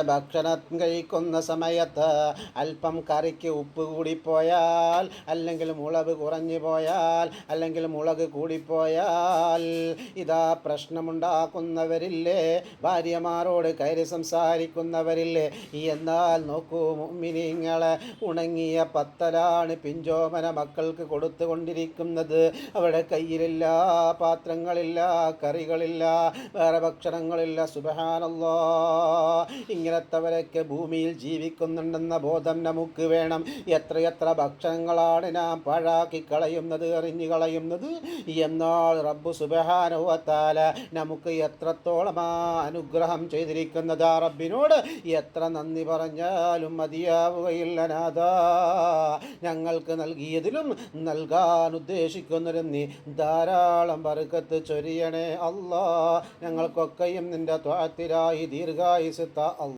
ഭക്ഷണം കഴിക്കുന്ന സമയത്ത് അല്പം കറിക്ക് ഉപ്പ് കൂടിപ്പോയാൽ, അല്ലെങ്കിൽ മുളക് കുറഞ്ഞു പോയാൽ, അല്ലെങ്കിൽ മുളക് കൂടിപ്പോയാൽ ഇതാ പ്രശ്നമുണ്ടാക്കുന്നവരില്ലേ, ഭാര്യമാരോട് കയറി സംസാരിക്കുന്നവരില്ലേ. എന്നാൽ നോക്കൂ മുഅ്മിനീങ്ങളെ, ഉണങ്ങിയ പത്തലാണ് പിഞ്ചോമന മക്കൾക്ക് കൊടുത്തുകൊണ്ടിരിക്കുന്നത്. അവരുടെ കയ്യിലില്ല പാത്രങ്ങളില്ല, കറികളില്ല, വേറെ ഭക്ഷണങ്ങളില്ല. സുബ്ഹാനല്ലാഹ്, ഇങ്ങനത്തവരൊക്കെ ഭൂമിയിൽ ജീവിക്കുന്നുണ്ടെന്ന ബോധം നമുക്ക് വേണം. എത്രയെത്ര ഭക്ഷണങ്ങളാണ് നാം പാഴാക്കി കളയുന്നത്, എറിഞ്ഞു കളയുന്നത്. എന്നാൽ റബ്ബ് സുബ്ഹാനഹു വ തആല നമുക്ക് എത്രത്തോളം അനുഗ്രഹം ചെയ്തിരിക്കുന്നത്. ആ റബ്ബിനോട് എത്ര നന്ദി പറഞ്ഞാലും മതിയാവുകയില്ല നാഥാ. ഞങ്ങൾക്ക് നൽകിയതിലും നൽകാൻ ഉദ്ദേശിക്കുന്നതിലും നീ ധാരാളം ബർക്കത്ത് ചൊരിയണേ അല്ലാ. ഞങ്ങൾക്കൊക്കെയും നിന്റെ ത്വഅത്തിലായി ദീർഘായുസ്സ് താ അല്ലാ.